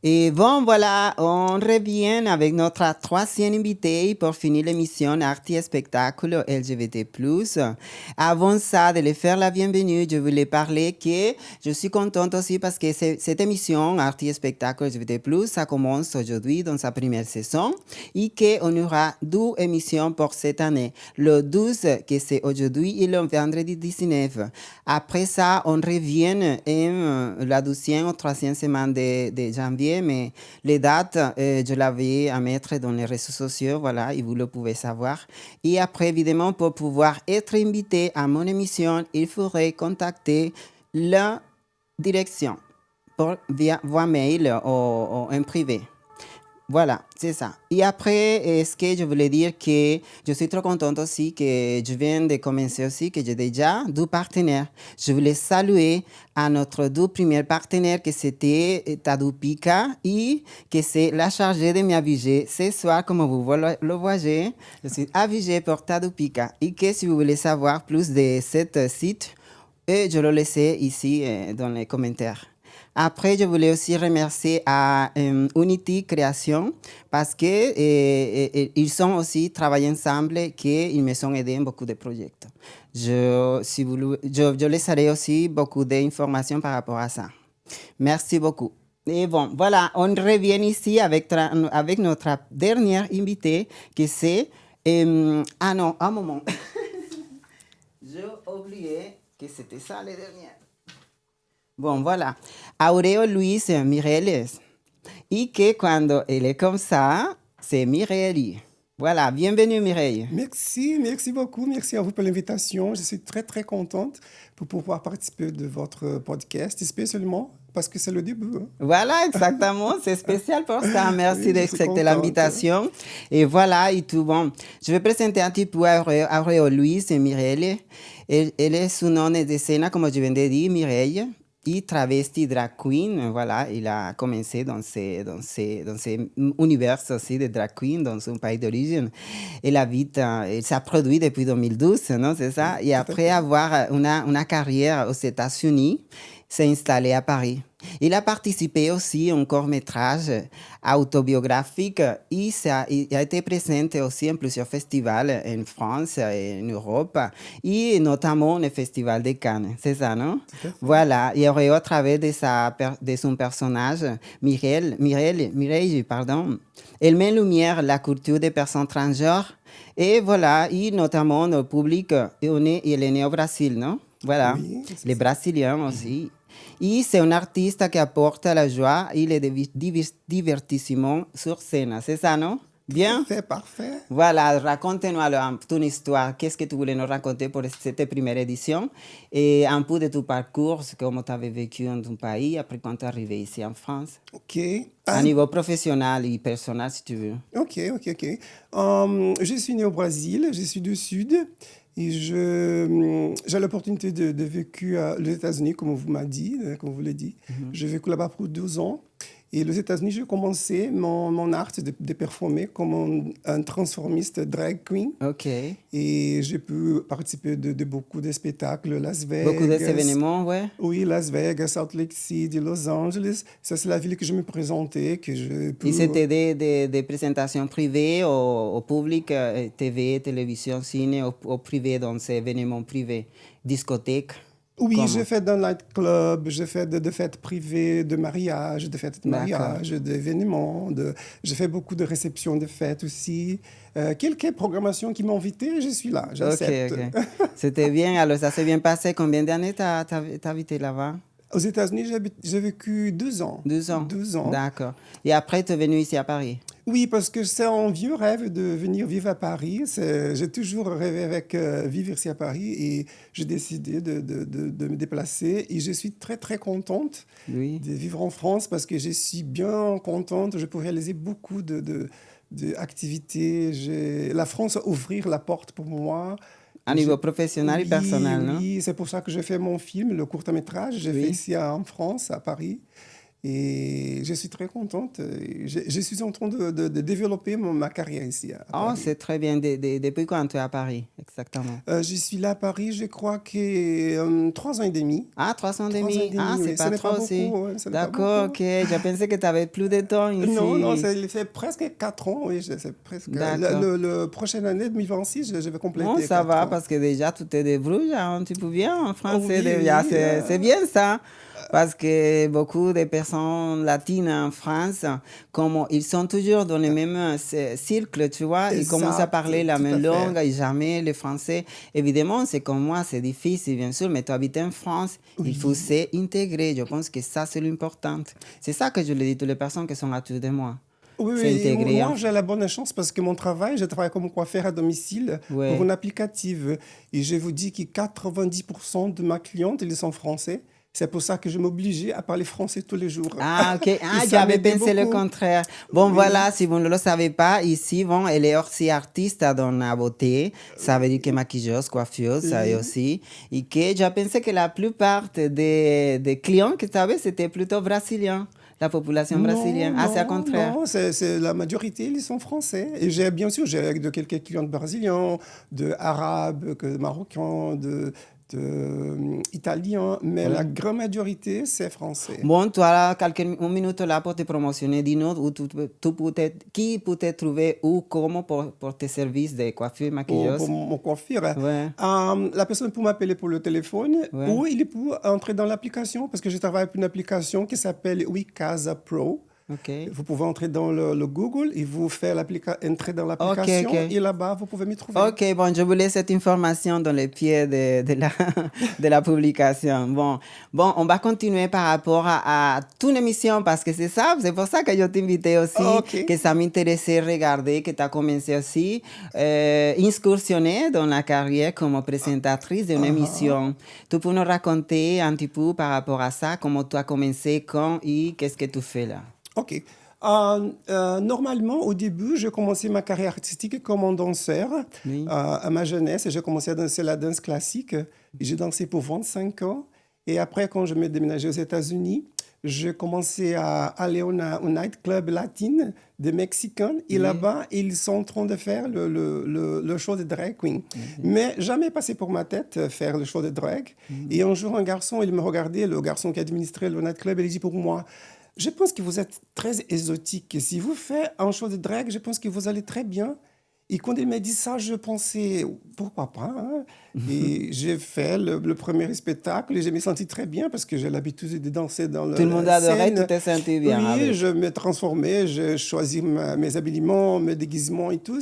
Et bon, voilà, on revient avec notre troisième invité pour finir l'émission Art et Spectacle LGBT+. Avant ça, de les faire la bienvenue, je voulais parler que je suis contente aussi parce que cette émission Art et Spectacle LGBT+, ça commence aujourd'hui dans sa première saison et qu'on aura 2 émissions pour cette année. Le 12, que c'est aujourd'hui, et le vendredi 19. Après ça, on revient la 12e ou 3e semaine de janvier, mais les dates, je l'avais à mettre dans les réseaux sociaux, voilà, et vous le pouvez savoir. Et après, évidemment, pour pouvoir être invité à mon émission, il faudrait contacter la direction via mail ou en privé. Voilà, c'est ça. Et après, est-ce que je voulais dire que je suis trop contente aussi que je viens de commencer aussi, que j'ai déjà 2 partenaires. Je voulais saluer à notre 2 premiers partenaires, que c'était Tadupika et que c'est la chargée de m'aviser ce soir, comme vous le voyez. Je suis avisée pour Tadupika. Et que si vous voulez savoir plus de ce site, je le laisse ici dans les commentaires. Après, je voulais aussi remercier à Unity Création parce que ils ont aussi travaillé ensemble, qu'ils me sont aidés en beaucoup de projets. Je laisserai aussi beaucoup d'informations par rapport à ça. Merci beaucoup. Et bon, voilà, on revient ici avec notre dernière invitée, qui c'est... ah non, un moment. J'ai oublié que c'était ça la dernière. Bon, voilà. Aureo Luis Mireles. Y que cuando él est comme ça, c'est Mireille. Voilà, bienvenue Mireille. Merci beaucoup. Merci à vous pour l'invitation. Je suis très contente pour pouvoir participer de votre podcast, spécialement parce que c'est le début. Hein. Voilà, exactement. C'est spécial pour ça. Merci Oui, d'accepter l'invitation. Et voilà, et tout bon. Je vais présenter un petit peu Aureo Luis Mireille. Elle est sous nom de scène, comme je viens de dire, Mireille. Et travesti drag queen, voilà, il a commencé dans ces univers aussi de drag queen dans son pays d'origine. Il s'est produit depuis 2012, non, c'est ça? Et après avoir une carrière aux États-Unis, s'est installé à Paris. Il a participé aussi à un court-métrage autobiographique et il a été présent aussi en plusieurs festivals en France et en Europe et notamment le Festival de Cannes. C'est ça, non? Voilà. Et au travers de son personnage, Mireille, pardon, elle met en lumière la culture des personnes transgenres et voilà, et notamment le public, il est né au Brésil, non? Voilà. Oui, Les Brésiliens aussi. Et c'est un artiste qui apporte la joie et le divertissement sur scène. C'est ça, non? Bien? Parfait. Voilà, raconte-nous alors ton histoire. Qu'est-ce que tu voulais nous raconter pour cette première édition? Et un peu de ton parcours, comment tu avais vécu dans ton pays, après quand tu es arrivé ici en France. OK. À niveau professionnel et personnel, si tu veux. OK. Je suis né au Brésil, je suis du Sud. Et j'ai l'opportunité de vécu aux États-Unis, comme vous l'avez dit. J'ai vécu là-bas pour 12 ans. Et aux États-Unis, j'ai commencé mon art de performer comme un transformiste drag queen. OK. Et j'ai pu participer de beaucoup de spectacles, Las Vegas. Beaucoup d'événements, ouais. Oui, Las Vegas, Salt Lake City, Los Angeles. Ça, c'est la ville que je me présentais, que je peux... Et c'était des présentations privées au public, TV, télévision, ciné, au privé, dans ces événements privés, discothèques. Oui, Comment? j'ai fait d'un nightclub, j'ai fait de fêtes privées, de mariages, d'événements. J'ai fait beaucoup de réceptions de fêtes aussi. Quelques programmations qui m'ont invité, je suis là, j'accepte. OK. C'était bien, alors ça s'est bien passé. Combien d'années t'as habité là-bas? Aux États-Unis, j'ai vécu 2 ans. 2 ans? 2 ans. D'accord. Et après, tu es venu ici à Paris? Oui, parce que c'est un vieux rêve de venir vivre à Paris. J'ai toujours rêvé avec vivre ici à Paris et j'ai décidé de me déplacer. Et je suis très contente Oui. de vivre en France parce que je suis bien contente. Je peux réaliser beaucoup d'activités. La France a ouvert la porte pour moi. À niveau professionnel et personnel, non? Oui, c'est pour ça que j'ai fait mon film, le court-métrage. J'ai fait ici en France, à Paris. Et je suis très contente. Je suis en train de développer ma carrière ici à Oh, Paris. c'est très bien. Depuis quand tu es à Paris, exactement? Je suis là à Paris, je crois que 3 ans et demi. Ah, 3 ans et 3 ans et demi. Ah, demi, c'est oui. Ce pas n'est pas trop aussi. beaucoup, ce n'est pas D'accord, beaucoup. ok. Je pensais que tu avais plus de temps Non, non, ici. il fait presque 4 ans, oui, c'est presque. D'accord. Le prochaine année 2026, je vais Bon, compléter ça 4 va ans. parce que déjà tu te débrouilles un petit peu bien en Oh, français oui, déjà. oui. C'est bien ça. Parce que beaucoup de personnes latines en France, comme ils sont toujours dans les mêmes cercles, tu vois, ils commencent à Exact, parler la tout à même fait. langue et jamais le français. Évidemment, c'est comme moi, c'est difficile, bien sûr, mais tu habites en France, il faut Oui. s'intégrer. Je pense que ça, c'est l'important. C'est ça que je le dis à toutes les personnes qui sont autour de moi. Oui, oui. S'intégrer en Moi, France. j'ai la bonne chance parce que mon travail, je travaille comme coiffeur à domicile pour Ouais. une applicative. Et je vous dis que 90% de ma cliente, ils sont français. C'est pour ça que je m'oblige à parler français tous les jours. Ah, ok. Et Ah, ça j'avais m'aide pensé le beaucoup. contraire. Bon, Oui. voilà, si vous ne le savez pas, ici, bon, elle est aussi artiste dans la beauté. Ça veut dire que maquilleuse, coiffeuse, ça est Oui. aussi. Et que j'ai pensé que la plupart des clients que tu avais, c'était plutôt brésiliens, la population Non, brésilienne. Ah, c'est au non, contraire. non, la majorité, ils sont français. Et bien sûr, j'ai de quelques clients brésiliens, de arabes, de marocains, de italiens, mais la Ouais. grande majorité, c'est français. Bon, tu as une minute là pour te promotionner. Dis-nous où qui peut te trouver ou comment pour tes services de coiffure, Pour maquilleuse. mon coiffure. Ouais, La personne peut m'appeler pour le téléphone ouais. ou il peut entrer dans l'application parce que je travaille avec une application qui s'appelle Wicasa Pro. Ok. Vous pouvez entrer dans le Google et vous faire entrer dans Ok, l'application ok. et là-bas, vous pouvez m'y trouver. Ok, bon, je voulais cette information dans les pieds de la publication. Bon, on va continuer par rapport à ton émission parce que c'est ça, c'est pour ça que je t'ai invité aussi, OK. que ça m'intéressait regarder, que tu as commencé aussi incursionner dans la carrière comme présentatrice d'une Uh-huh. émission. Tu peux nous raconter un petit peu par rapport à ça, comment tu as commencé, quand et qu'est-ce que tu fais là? OK. Normalement, au début, j'ai commencé ma carrière artistique comme un danseur. Oui. À ma jeunesse, j'ai commencé à danser la danse classique. J'ai dansé pour 25 ans. Et après, quand je me déménageais aux États-Unis, j'ai commencé à aller au nightclub latine des Mexicains. Et Oui. là-bas, ils sont en train de faire le show de drag queen. Mais jamais passé pour ma tête faire le show de drag. Et un jour, un garçon, il me regardait, le garçon qui administrait le nightclub, il dit pour moi, je pense que vous êtes très exotique. Si vous faites un show de drag, je pense que vous allez très bien. Et quand il m'a dit ça, je pensais, pourquoi pas, hein? Et j'ai fait le premier spectacle et je me senti très bien parce que j'ai l'habitude de danser dans Tout le monde la adorait, tu scène. t'es senti bien Oui, avec. je me transformais, je choisis mes habillements, mes déguisements et tout.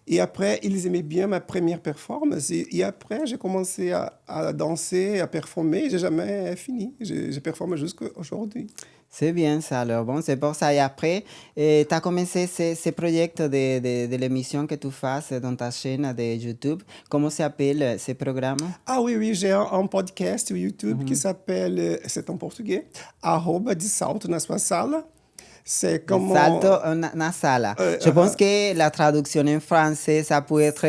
Et après, ils aimaient bien ma première performance. Et après, j'ai commencé à danser, à performer. J'ai jamais fini. J'ai performé jusqu'à aujourd'hui. C'est bien ça, alors bon, c'est pour ça. Et après, tu as commencé ce projet de l'émission que tu fais dans ta chaîne de YouTube. Comment s'appelle ce programme? Ah oui, oui, j'ai un podcast sur YouTube qui s'appelle, c'est en portugais, Arroba de Salto na sua sala. C'est De comment... salto na sala. Je pense que la traduction en français, ça peut être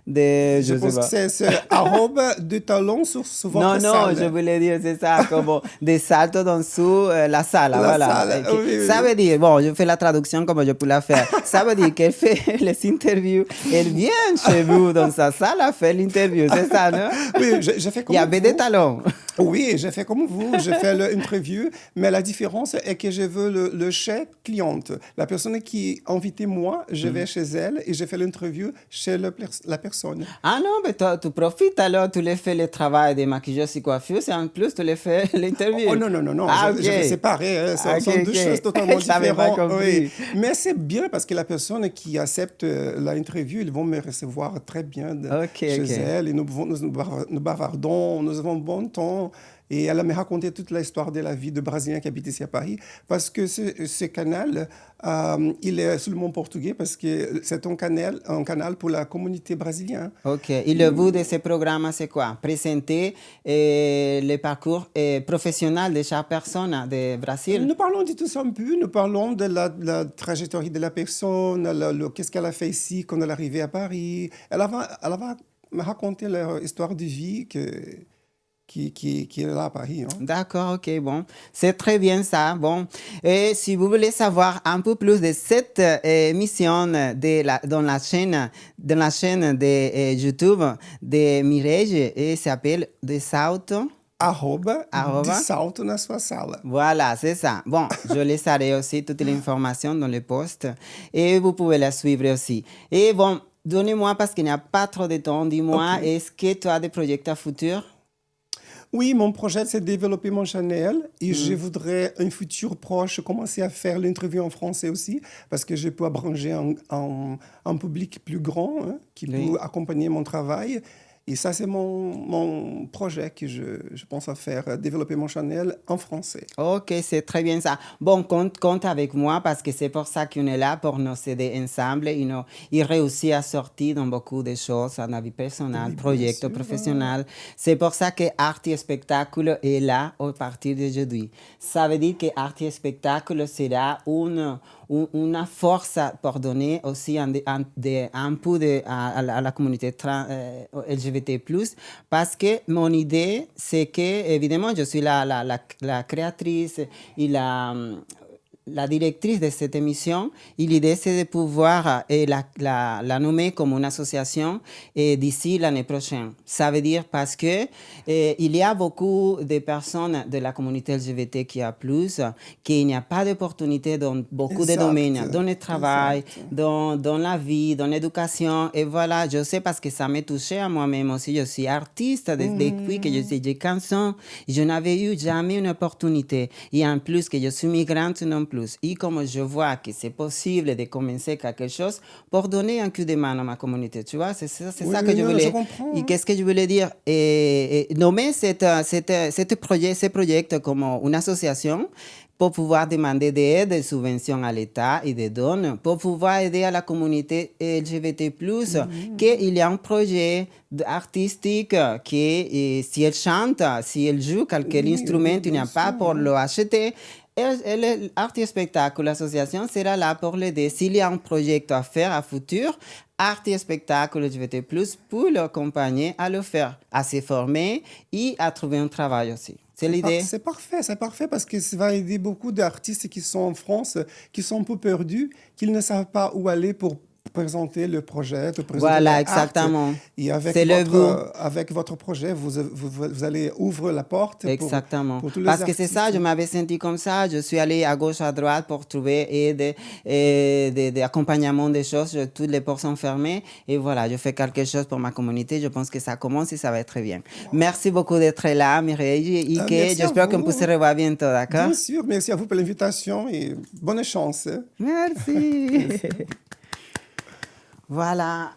de, Je je sais pense que pas. c'est arroba de talon sur Non, votre non, je salle. voulais dire, c'est ça, comme des saltos dans sous la salle, La voilà. salle, oui, Ça oui. veut dire, bon, je fais la traduction comme je peux la faire. Ça veut dire qu'elle fait les interviews, elle vient chez vous dans sa salle à faire l'interview, c'est ça, non? Oui, j'ai fait Il y comme avait des vous. talons. Oui, j'ai fait comme vous, j'ai fait l'interview, mais la différence est que je veux le chez cliente. La personne qui a invité moi, je vais chez elle et je fais l'interview chez la personne. Ah non, mais toi, tu profites alors, tu les fais le travail des maquilleuses et coiffeuses et en plus, tu les fais l'interview. Oh non, non, non, non, Ah, ok. je vais séparer, hein. Ce Ah, sont ok, deux choses ok. totalement Je n'avais pas différentes. Oui. compris. Mais c'est bien parce que la personne qui accepte l'interview, ils vont me recevoir très bien Ok, chez ok. elle et nous bavardons, nous avons bon temps. Et elle m'a raconté toute l'histoire de la vie de Brésiliens qui habitent ici à Paris parce que ce canal, il est seulement portugais parce que c'est un canal pour la communauté brésilienne. Ok. Et le but de ce programme, c'est quoi? Présenter le parcours professionnel de chaque personne de Brésil. Nous parlons de tout ça un peu, nous parlons de la trajectoire de la personne, qu'est-ce qu'elle a fait ici quand elle est arrivée à Paris. Elle va me raconter leur histoire de vie qui est là à Paris. Hein. D'accord, ok, bon. C'est très bien ça. Bon. Et si vous voulez savoir un peu plus de cette émission dans la chaîne de YouTube de Mireille, et s'appelle De Salto. De salto na sua sala. Voilà, c'est ça. Bon, je laisserai aussi toute l'information dans le post et vous pouvez la suivre aussi. Et bon, donnez-moi, parce qu'il n'y a pas trop de temps, dis-moi, est-ce que tu as des projets à futur? Oui, mon projet, c'est de développer mon channel et je voudrais, un futur proche, commencer à faire l'interview en français aussi parce que je peux abrancher un public plus grand hein, qui peut accompagner mon travail. Et ça, c'est mon projet que je pense à faire, développer mon channel en français. Ok, c'est très bien ça. Bon, compte avec moi parce que c'est pour ça qu'on est là, pour nous aider ensemble. Il réussit à sortir dans beaucoup de choses, dans la vie personnelle, projets professionnels. C'est pour ça que Art et Spectacle est là à partir d'aujourd'hui. Ça veut dire que Art et Spectacle sera une force pour donner aussi un peu à la communauté LGBT+, parce que mon idée, c'est que, évidemment, je suis la créatrice et la directrice de cette émission, et l'idée, c'est de pouvoir la nommer comme une association d'ici l'année prochaine. Ça veut dire parce que il y a beaucoup de personnes de la communauté LGBTQIA+, qu'il n'y a pas d'opportunité dans beaucoup de domaines, dans le travail, dans la vie, dans l'éducation. Et voilà, je sais parce que ça m'a touché à moi-même aussi. Je suis artiste depuis que je suis des chansons. Je n'avais eu jamais une opportunité. Et en plus que je suis migrante non plus. Et comme je vois que c'est possible de commencer quelque chose pour donner un coup de main à ma communauté, tu vois, c'est ça que je voulais. Et qu'est-ce que je voulais dire? Et nommer ce projet comme une association pour pouvoir demander des aides, des subventions à l'État et des dons, pour pouvoir aider à la communauté LGBT+, qu'il y a un projet artistique qui, si elle chante, si elle joue quelque instrument, il n'y a pas pour l'acheter. Art et Spectacle, l'association sera là pour l'aider. S'il y a un projet à faire à futur, Art et Spectacle LGBT+, pour l'accompagner à le faire, à se former et à trouver un travail aussi. C'est l'idée. C'est parfait parce que ça va aider beaucoup d'artistes qui sont en France, qui sont un peu perdus, qui ne savent pas où aller pour présenter le projet, voilà, exactement. Et avec votre projet, vous allez ouvrir la porte exactement. pour tous les Parce artistes. que c'est ça, je m'avais senti comme ça. Je suis allée à gauche, à droite pour trouver des accompagnements des choses. Toutes les portes sont fermées. Et voilà, je fais quelque chose pour ma communauté. Je pense que ça commence et ça va être très bien. Merci beaucoup d'être là, Mireille. Et j'espère qu'on peut se revoir bientôt, d'accord? Bien sûr, merci à vous pour l'invitation et bonne chance. Merci. Voilà.